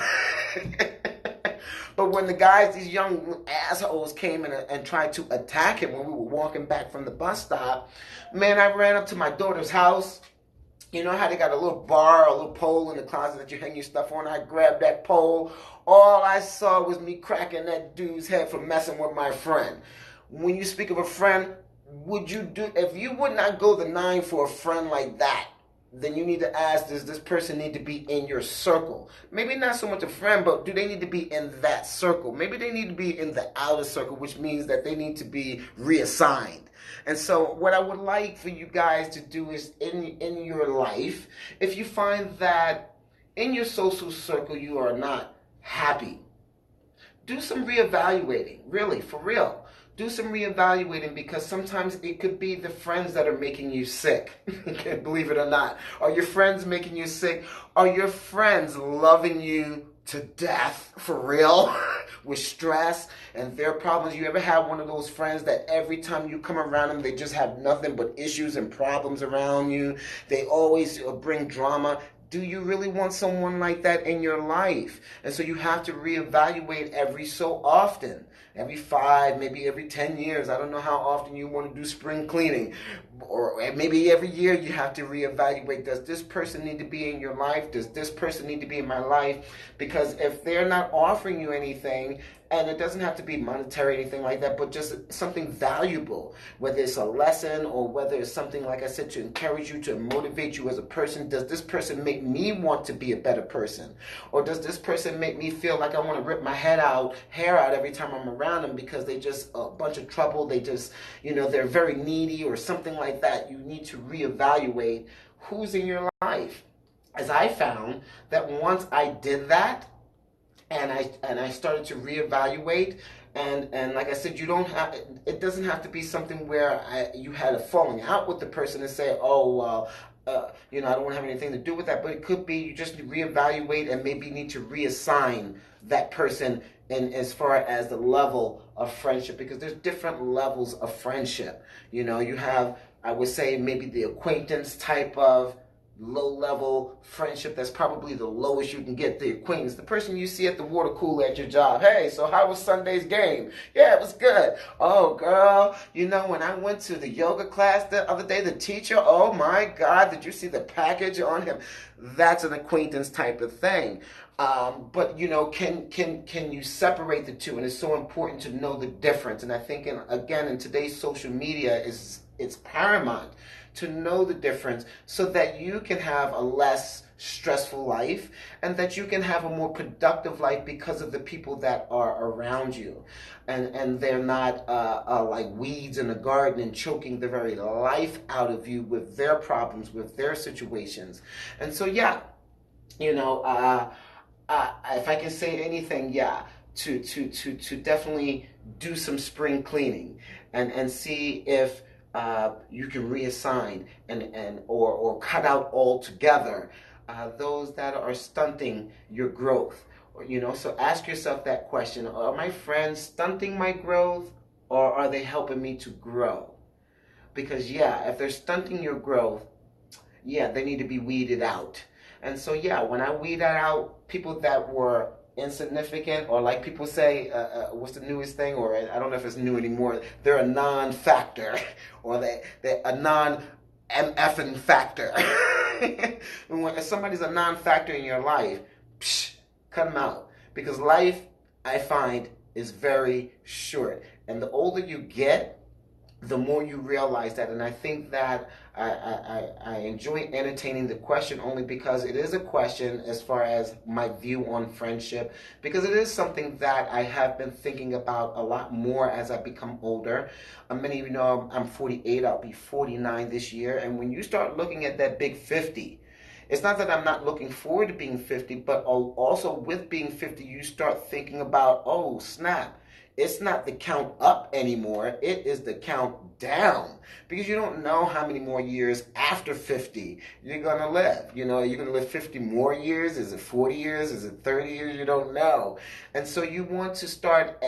But when these young assholes came in and tried to attack him when we were walking back from the bus stop, man, I ran up to my daughter's house. You know how they got a little bar, a little pole in the closet that you hang your stuff on? I grabbed that pole. All I saw was me cracking that dude's head for messing with my friend. When you speak of a friend, would you do, if you would not go the nine for a friend like that, then you need to ask, does this person need to be in your circle? Maybe not so much a friend, but do they need to be in that circle? Maybe they need to be in the outer circle, which means that they need to be reassigned. And so what I would like for you guys to do is in your life, if you find that in your social circle you are not happy, do some reevaluating, really, for real. Do some reevaluating, because sometimes it could be the friends that are making you sick. Believe it or not. Are your friends making you sick? Are your friends loving you to death, for real, with stress and their problems? You ever have one of those friends that every time you come around them, they just have nothing but issues and problems around you? They always bring drama. Do you really want someone like that in your life? And so you have to reevaluate every so often. Every 5, maybe every 10 years. I don't know how often you want to do spring cleaning. Or maybe every year you have to reevaluate. Does this person need to be in your life? Does this person need to be in my life? Because if they're not offering you anything, and it doesn't have to be monetary or anything like that, but just something valuable, whether it's a lesson or whether it's something, like I said, to encourage you, to motivate you as a person. Does this person make me want to be a better person? Or does this person make me feel like I want to rip my hair out every time I'm around them, because they just a bunch of trouble, they just, they're very needy or something like that? You need to reevaluate who's in your life. As I found that once I did that, and I started to reevaluate, and like I said, it doesn't have to be something where you had a falling out with the person and say, oh well, I don't want to have anything to do with that. But it could be you just reevaluate and maybe need to reassign that person in as far as the level of friendship, because there's different levels of friendship. You have, I would say, maybe the acquaintance type of low-level friendship. That's probably the lowest you can get. The acquaintance, the person you see at the water cooler at your job. Hey, so how was Sunday's game? Yeah, it was good. Oh, girl, when I went to the yoga class the other day, the teacher, oh my God, did you see the package on him? That's an acquaintance type of thing. But can you separate the two? And it's so important to know the difference. And I think, in today's social media, it's paramount to know the difference, so that you can have a less stressful life and that you can have a more productive life because of the people that are around you, and they're not like weeds in a garden and choking the very life out of you with their problems, with their situations. And so if I can say anything, to definitely do some spring cleaning and see if you can reassign or cut out altogether those that are stunting your growth. So ask yourself that question: are my friends stunting my growth, or are they helping me to grow? Because if they're stunting your growth, they need to be weeded out. And so when I weeded out people that were insignificant, or like people say, what's the newest thing, or I don't know if it's new anymore, they're a non-factor, or they're a non-effing factor. When somebody's a non-factor in your life, cut them out. Because life, I find, is very short. And the older you get, the more you realize that. And I think that I enjoy entertaining the question, only because it is a question as far as my view on friendship, because it is something that I have been thinking about a lot more as I become older. Many of you know I'm 48, I'll be 49 this year. And when you start looking at that big 50, it's not that I'm not looking forward to being 50, but also with being 50, you start thinking about, oh, snap. It's not the count up anymore. It is the count down, because you don't know how many more years after 50 you're going to live. You're going to live 50 more years. Is it 40 years? Is it 30 years? You don't know. And so you want to start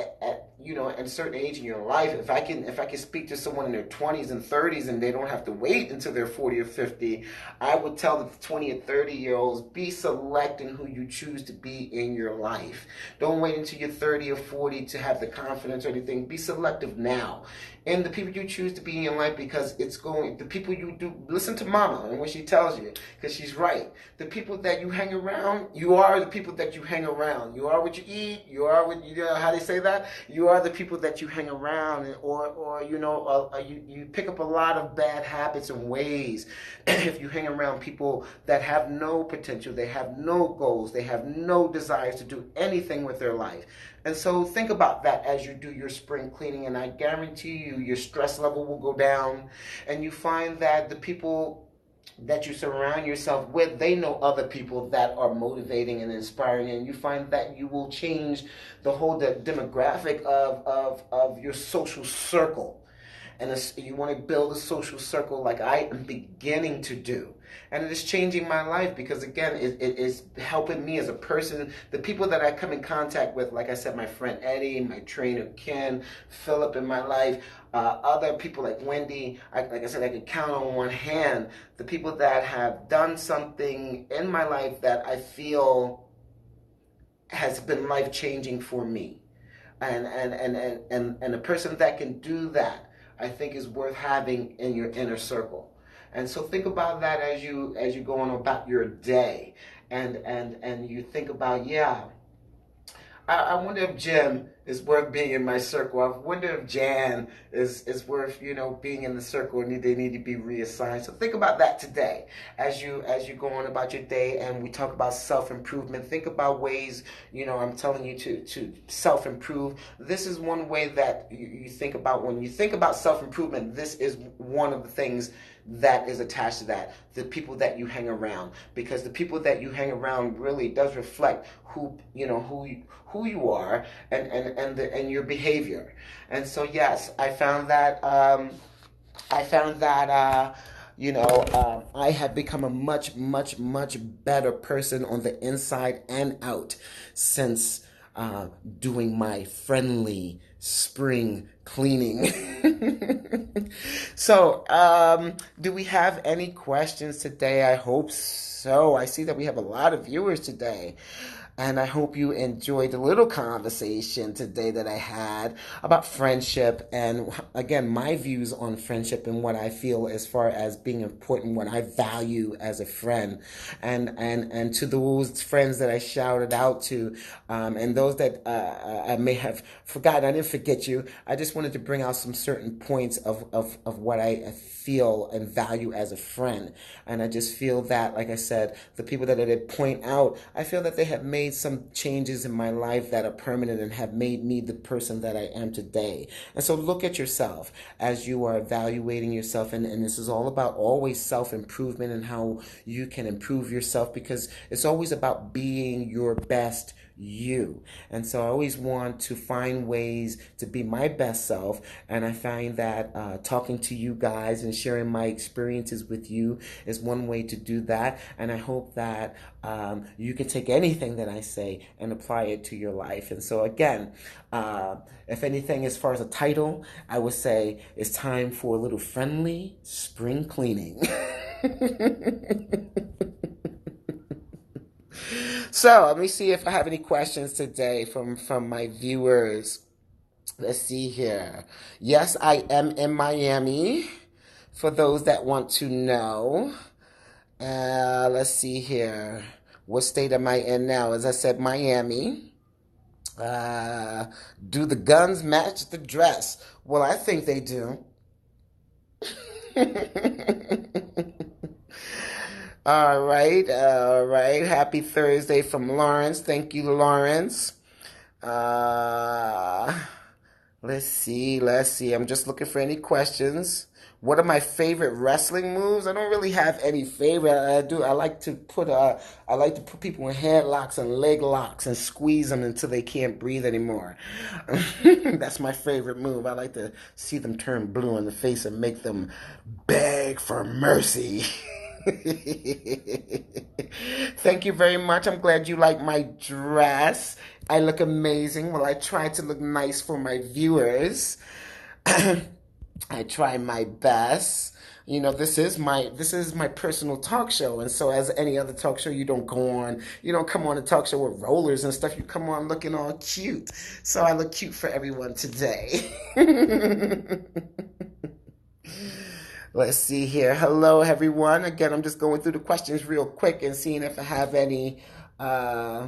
at a certain age in your life, if I can speak to someone in their 20s and 30s and they don't have to wait until they're 40 or 50, I would tell the 20 and 30-year-olds, be selecting who you choose to be in your life. Don't wait until you're 30 or 40 to have the confidence or anything. Be selective now. And the people you choose to be in your life, because the people you do, listen to mama and what she tells you, because she's right. The people that you hang around, you are the people that you hang around. You are what you eat, you are what, how they say that? You are the people that you hang around, or you pick up a lot of bad habits and ways if you hang around people that have no potential, they have no goals, they have no desires to do anything with their life. And so think about that as you do your spring cleaning, and I guarantee you your stress level will go down, and you find that the people that you surround yourself with, they know other people that are motivating and inspiring, and you find that you will change the whole demographic of your social circle. And you want to build a social circle like I am beginning to do. And it is changing my life, because, again, it is helping me as a person. The people that I come in contact with, like I said, my friend Eddie, my trainer Ken, Philip in my life, other people like Wendy, like I said, I could count on one hand the people that have done something in my life that I feel has been life-changing for me. And a person that can do that, I think, is worth having in your inner circle. And so think about that as you go on about your day, and you think about, I wonder if Jim is worth being in my circle. I wonder if Jan is worth, being in the circle, and they need to be reassigned. So think about that today as you go on about your day, and we talk about self-improvement. Think about ways, I'm telling you to self-improve. This is one way that you think about. When you think about self-improvement, this is one of the things that is attached to that, the people that you hang around, because the people that you hang around really does reflect who you are and your behavior. And so, yes, I found that I have become a much, much, much better person on the inside and out since doing my friendly spring cleaning. So, do we have any questions today? I hope so. I see that we have a lot of viewers today. And I hope you enjoyed the little conversation today that I had about friendship, and, again, my views on friendship and what I feel as far as being important, what I value as a friend. And to those friends that I shouted out to, and those that I may have forgotten, I didn't forget you. I just wanted to bring out some certain points of what I feel and value as a friend. And I just feel that, like I said, the people that I did point out, I feel that they have made some changes in my life that are permanent and have made me the person that I am today. And so look at yourself as you are evaluating yourself, and this is all about always self-improvement and how you can improve yourself, because it's always about being your best you. And so I always want to find ways to be my best self, and I find that talking to you guys and sharing my experiences with you is one way to do that. And I hope that you can take anything that I say and apply it to your life. And so, again, if anything, as far as a title, I would say it's time for a little friendly spring cleaning. So let me see if I have any questions today from my viewers. Let's see here. Yes, I am in Miami, for those that want to know. Let's see here. What state am I in now? As I said, Miami. Do the guns match the dress? Well, I think they do. All right. Happy Thursday from Lawrence. Thank you, Lawrence. Let's see. I'm just looking for any questions. What are my favorite wrestling moves? I don't really have any favorite. I like to put people in headlocks and leg locks and squeeze them until they can't breathe anymore. That's my favorite move. I like to see them turn blue in the face and make them beg for mercy. Thank you very much. I'm glad you like my dress. I look amazing. Well, I try to look nice for my viewers. I try my best. You know, this is my personal talk show, and so as any other talk show, you don't come on a talk show with rollers and stuff. You come on looking all cute. So I look cute for everyone today. Let's see here. Hello, everyone. Again, I'm just going through the questions real quick and seeing if I have any uh,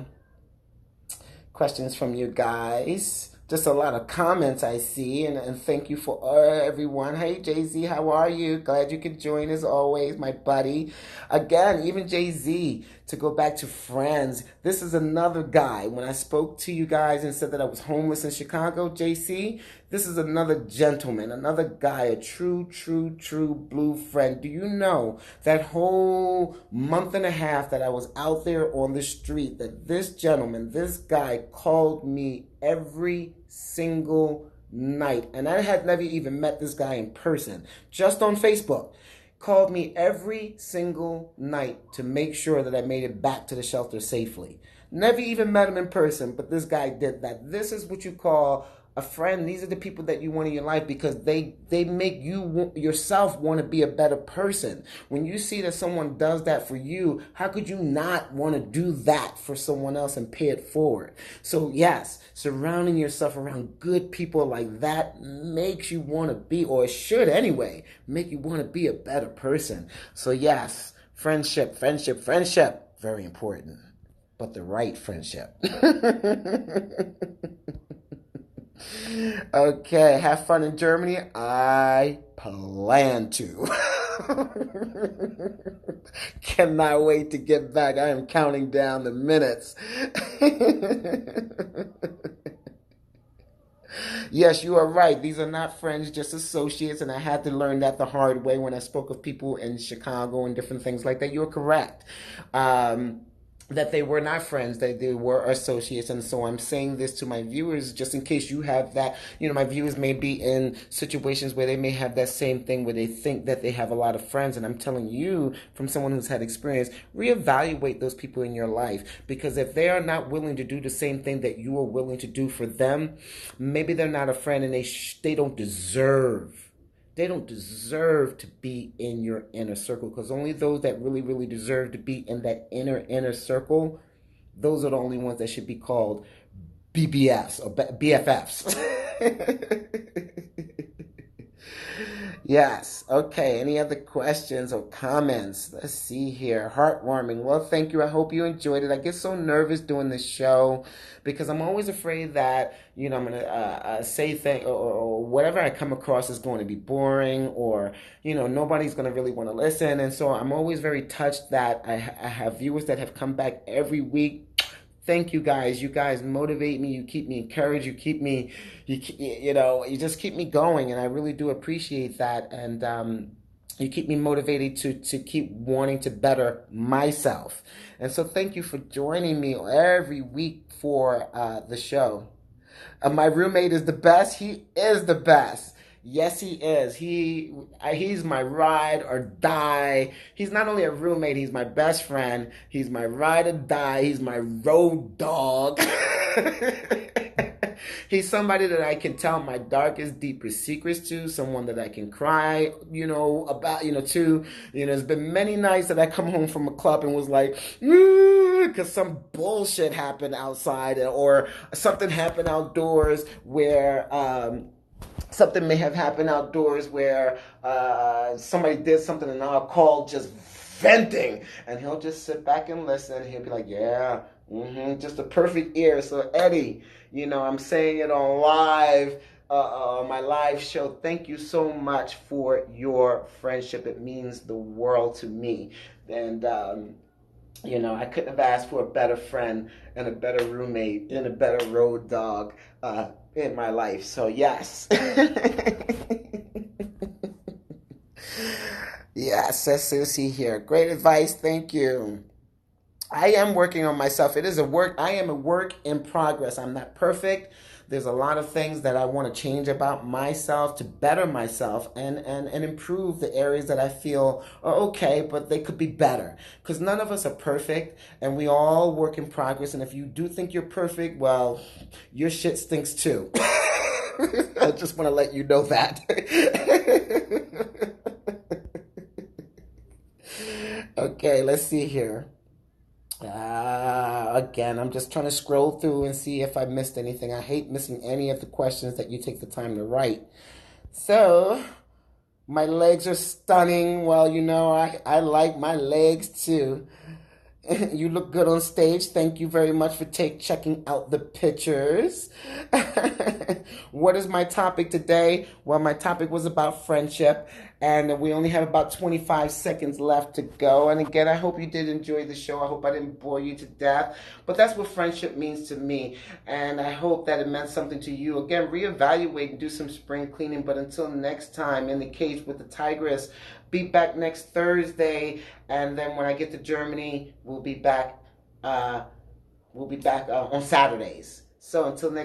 questions from you guys. Just a lot of comments I see, and thank you for everyone. Hey, Jay-Z, how are you? Glad you could join as always, my buddy. Again, even Jay-Z, to go back to friends, this is another guy. When I spoke to you guys and said that I was homeless in Chicago, JC, this is another gentleman, another guy, a true, true, true blue friend. Do you know that whole month and a half that I was out there on the street, that this gentleman, this guy called me every single night, and I had never even met this guy in person, just on Facebook. Called me every single night to make sure that I made it back to the shelter safely. Never even met him in person, but this guy did that. This is what you call a friend. These are the people that you want in your life because they make you yourself want to be a better person. When you see that someone does that for you, how could you not want to do that for someone else and pay it forward? So yes, surrounding yourself around good people like that makes you want to be, or it should anyway, make you want to be a better person. So yes, friendship, friendship, friendship, very important, but the right friendship. Okay, have fun in Germany. I plan to. Cannot wait to get back. I am counting down the minutes. Yes, you are right. These are not friends, just associates, and I had to learn that the hard way when I spoke of people in Chicago and different things like that. You're correct. That they were not friends, that they were associates. And so I'm saying this to my viewers just in case you have that. You know, my viewers may be in situations where they may have that same thing where they think that they have a lot of friends. And I'm telling you, from someone who's had experience, reevaluate those people in your life. Because if they are not willing to do the same thing that you are willing to do for them, maybe they're not a friend, and they don't deserve. They don't deserve to be in your inner circle, because only those that really, really deserve to be in that inner circle, those are the only ones that should be called BBFs or BFFs. Yes. Okay. Any other questions or comments? Let's see here. Heartwarming. Well, thank you. I hope you enjoyed it. I get so nervous doing this show because I'm always afraid that, I'm going to say things or whatever I come across is going to be boring, or, nobody's going to really want to listen. And so I'm always very touched that I have viewers that have come back every week. Thank you guys. You guys motivate me. You keep me encouraged. You keep me, you just keep me going. And I really do appreciate that. And you keep me motivated to keep wanting to better myself. And so thank you for joining me every week for the show. My roommate is the best. He is the best. Yes, he is. He's my ride or die. He's not only a roommate, he's my best friend. He's my ride or die. He's my road dog. He's somebody that I can tell my darkest, deepest secrets to, someone that I can cry, about, to. There's been many nights that I come home from a club and was like, because some bullshit happened outside, or something happened outdoors where, something may have happened outdoors where somebody did something, and I'll call just venting, and he'll just sit back and listen. He'll be like, yeah, just a perfect ear. So Eddie, I'm saying it on live, my live show. Thank you so much for your friendship. It means the world to me. And I couldn't have asked for a better friend and a better roommate and a better road dog in my life. So yes. Yes, let's see here. Great advice. Thank you. I am working on myself. I am a work in progress. I'm not perfect. There's a lot of things that I want to change about myself to better myself and improve the areas that I feel are okay, but they could be better. Because none of us are perfect, and we all work in progress. And if you do think you're perfect, well, your shit stinks too. I just want to let you know that. Okay, let's see here. Again, I'm just trying to scroll through and see if I missed anything. I hate missing any of the questions that you take the time to write. So, my legs are stunning. Well, I like my legs too. You look good on stage. Thank you very much for checking out the pictures. What is my topic today? Well, my topic was about friendship, and we only have about 25 seconds left to go. And again, I hope you did enjoy the show. I hope I didn't bore you to death. But that's what friendship means to me, and I hope that it meant something to you. Again, reevaluate and do some spring cleaning. But until next time, in the cage with the Tigress. Be back next Thursday, and then when I get to Germany, we'll be back. On Saturdays. So until next.